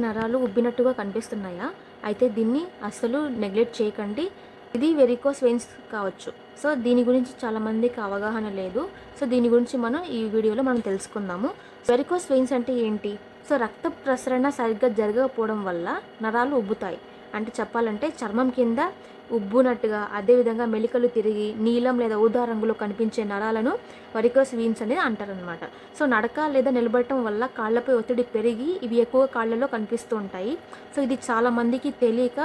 నరాలు ఉబ్బినట్టుగా కనిపిస్తున్నాయా? అయితే దీన్ని అస్సలు నెగ్లెక్ట్ చేయకండి. ఇది వెరికోస్ వెయిన్స్ కావచ్చు. సో, దీని గురించి చాలామందికి అవగాహన లేదు. సో, దీని గురించి మనం ఈ వీడియోలో మనం తెలుసుకుందాము. వెరికోస్ వెయిన్స్ అంటే ఏంటి? సో, రక్త ప్రసరణ సరిగ్గా జరగకపోవడం వల్ల నరాలు ఉబ్బుతాయి. అంటే చెప్పాలంటే చర్మం కింద ఉబ్బునట్టుగా, అదేవిధంగా మెలికలు తిరిగి నీలం లేదా ఊదా రంగులో కనిపించే నరాలను వెరికోస్ వెయిన్స్ అనేది అంటారనమాట. సో, నడక లేదా నిలబడటం వల్ల కాళ్ళపై ఒత్తిడి పెరిగి ఇవి ఎక్కువ కాళ్ళలో కనిపిస్తూ ఉంటాయి. సో, ఇది చాలామందికి తెలియక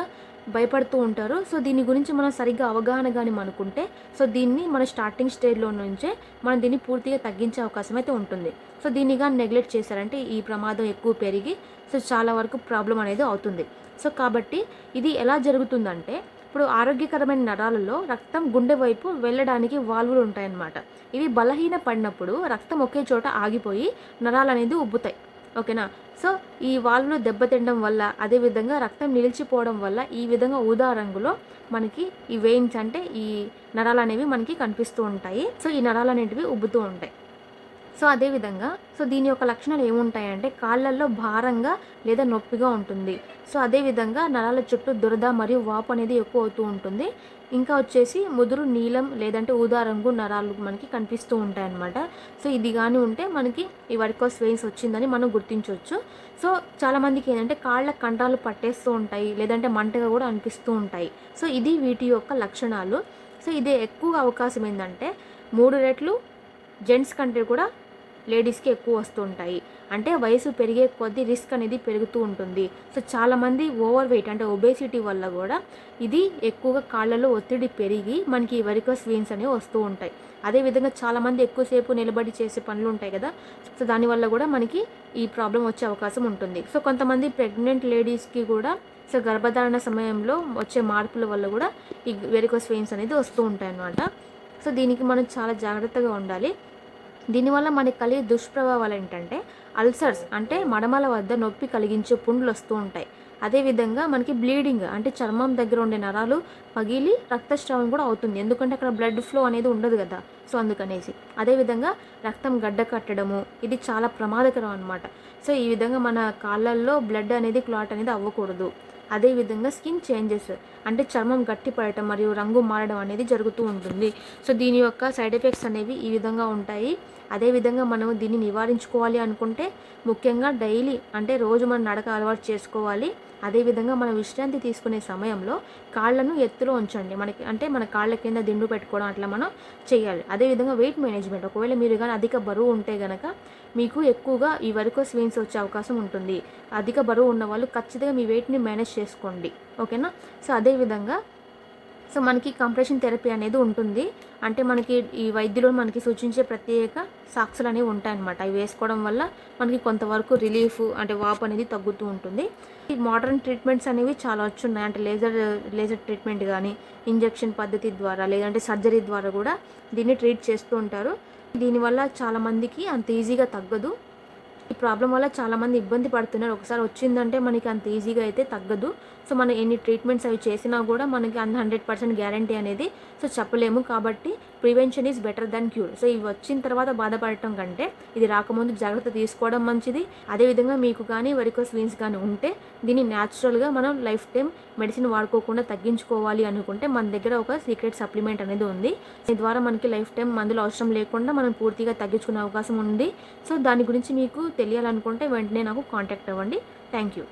భయపడుతూ ఉంటారు. సో, దీని గురించి మనం సరిగ్గా అవగాహన గాని అనుకుంటే, సో, దీన్ని మన స్టార్టింగ్ స్టేజ్‌లో నుంచే మనం దీన్ని పూర్తిగా తగ్గించే అవకాశం అయితే ఉంటుంది. సో, దీన్ని గాని నెగ్లెక్ట్ చేశారంటే ఈ ప్రమాదం ఎక్కువ పెరిగి సో, చాలా వరకు ప్రాబ్లమ్ అనేది అవుతుంది. సో, కాబట్టి ఇది ఎలా జరుగుతుందంటే, ఇప్పుడు ఆరోగ్యకరమైన నరాలలో రక్తం గుండె వైపు వెళ్ళడానికి వాల్వులు ఉంటాయన్నమాట. ఇవి బలహీన పడినప్పుడు రక్తం ఒకే చోట ఆగిపోయి నరాలనేది ఉబ్బుతాయి. ఓకేనా? సో, ఈ వాల్వ్‌లు దెబ్బతినడం వల్ల, అదేవిధంగా రక్తం నిలిచిపోవడం వల్ల ఈ విధంగా ఊదా రంగులో మనకి ఈ వెయిన్స్ అంటే ఈ నరాలనేవి మనకి కనిపిస్తూ ఉంటాయి. సో, ఈ నరాలనేటివి ఉబ్బుతూ ఉంటాయి. సో, అదేవిధంగా దీని యొక్క లక్షణాలు ఏముంటాయంటే కాళ్ళల్లో భారంగా లేదా నొప్పిగా ఉంటుంది. సో, అదేవిధంగా నరాల చుట్టూ దురద మరియు వాపు అనేది ఎక్కువ అవుతూ ఉంటుంది. ఇంకా వచ్చేసి ముదురు నీలం లేదంటే ఊదా రంగు నరాలు మనకి కనిపిస్తూ ఉంటాయన్నమాట. సో, ఇది గాని ఉంటే మనకి ఈ వెరికోస్ వెయిన్స్ వచ్చిందని మనం గుర్తించవచ్చు. సో, చాలామందికి ఏంటంటే కాళ్ళ కండరాలు పట్టేస్తూ ఉంటాయి, లేదంటే మంటగా కూడా అనిపిస్తూ ఉంటాయి. సో, ఇది వీటి యొక్క లక్షణాలు. సో, ఇది ఎక్కువ అవకాశం ఏంటంటే 3 రెట్లు జెంట్స్ కంటే కూడా లేడీస్‌కి ఎక్కువ వస్తూ ఉంటాయి. అంటే వయసు పెరిగే కొద్దీ రిస్క్ అనేది పెరుగుతూ ఉంటుంది. సో, చాలామంది ఓవర్ వెయిట్ అంటే ఒబేసిటీ వల్ల కూడా ఇది ఎక్కువగా కాళ్ళలో ఒత్తిడి పెరిగి మనకి వెరికోస్ వెయిన్స్ అనేవి వస్తూ ఉంటాయి. అదేవిధంగా చాలామంది ఎక్కువసేపు నిలబడి చేసే పనులు ఉంటాయి కదా! సో, దానివల్ల కూడా మనకి ఈ ప్రాబ్లమ్ వచ్చే అవకాశం ఉంటుంది. సో, కొంతమంది ప్రెగ్నెంట్ లేడీస్‌కి కూడా సో, గర్భధారణ సమయంలో వచ్చే మార్పుల వల్ల కూడా ఈ వెరికోస్ వెయిన్స్ అనేది వస్తూ ఉంటాయన్నమాట. సో, దీనికి మనం చాలా జాగ్రత్తగా ఉండాలి. దీనివల్ల మనకి కలిగే దుష్ప్రభావాలు ఏంటంటే అల్సర్స్ అంటే మడమల వద్ద నొప్పి కలిగించే పుండ్లు వస్తూ ఉంటాయి. అదేవిధంగా మనకి బ్లీడింగ్ అంటే చర్మం దగ్గర ఉండే నరాలు పగిలి రక్తస్రావం కూడా అవుతుంది. ఎందుకంటే అక్కడ బ్లడ్ ఫ్లో అనేది ఉండదు కదా! సో, అందుకనేసి. అదేవిధంగా రక్తం గడ్డ కట్టడము ఇది చాలా ప్రమాదకరం అనమాట. సో, ఈ విధంగా మన కాళ్ళల్లో బ్లడ్ అనేది క్లాట్ అనేది అవ్వకూడదు. అదేవిధంగా స్కిన్ చేంజెస్ అంటే చర్మం గట్టి పడటం మరియు రంగు మారడం అనేది జరుగుతూ ఉంటుంది. సో, దీని యొక్క సైడ్ ఎఫెక్ట్స్ అనేవి ఈ విధంగా ఉంటాయి. అదేవిధంగా మనం దీన్ని నివారించుకోవాలి అనుకుంటే ముఖ్యంగా డైలీ అంటే రోజు మనం నడక అలవాటు చేసుకోవాలి. అదేవిధంగా మనం విశ్రాంతి తీసుకునే సమయంలో కాళ్ళను ఎత్తులో ఉంచండి. మన కాళ్ళ కింద దిండు పెట్టుకోవడం అట్లా మనం చేయాలి. అదేవిధంగా వెయిట్ మేనేజ్మెంట్ ఒకవేళ మీరు కానీ అధిక బరువు ఉంటే గనక మీకు ఎక్కువగా ఈ వెరికోస్ వెయిన్స్ వచ్చే అవకాశం ఉంటుంది. అధిక బరువు ఉన్న వాళ్ళు ఖచ్చితంగా మీ వెయిట్‌ని మేనేజ్ చేసుకోండి. ఓకేనా? సో, అదేవిధంగా మనకి కంప్రెషన్ థెరపీ అనేది ఉంటుంది. అంటే మనకి ఈ వైద్యులు మనకి సూచించే ప్రత్యేక సాక్సులు అనేవి ఉంటాయన్నమాట. అవి వేసుకోవడం వల్ల మనకి కొంతవరకు రిలీఫ్ అంటే వాపు అనేది తగ్గుతూ ఉంటుంది. ఈ మోడర్న్ ట్రీట్మెంట్స్ అనేవి చాలా వచ్చున్నాయి. అంటే లేజర్ ట్రీట్మెంట్ కానీ, ఇంజెక్షన్ పద్ధతి ద్వారా లేదంటే సర్జరీ ద్వారా కూడా దీన్ని ట్రీట్ చేస్తూ ఉంటారు. దీనివల్ల చాలామందికి అంత ఈజీగా తగ్గదు. ఈ ప్రాబ్లం వల్ల చాలామంది ఇబ్బంది పడుతున్నారు. ఒకసారి వచ్చిందంటే మనకి అంత ఈజీగా అయితే తగ్గదు. సో, మనం ఎన్ని ట్రీట్మెంట్స్ అవి చేసినా కూడా మనకి 100% గ్యారంటీ అనేది సో చెప్పలేము. కాబట్టి prevention is better than cure. So, ఇవి వచ్చిన తర్వాత బాధపడటం కంటే ఇది రాకముందు జాగ్రత్త తీసుకోవడం మంచిది. అదేవిధంగా మీకు కానీ వెరికోస్ వెయిన్స్ కానీ ఉంటే దీన్ని న్యాచురల్గా మనం లైఫ్ టైం మెడిసిన్ వాడుకోకుండా తగ్గించుకోవాలి అనుకుంటే మన దగ్గర ఒక సీక్రెట్ సప్లిమెంట్ అనేది ఉంది. దీని ద్వారా మనకి లైఫ్ టైం మందులు అవసరం లేకుండా మనం పూర్తిగా తగ్గించుకునే అవకాశం ఉంది. సో, దాని గురించి మీకు తెలియాలనుకుంటే వెంటనే నాకు కాంటాక్ట్ అవ్వండి. Thank you.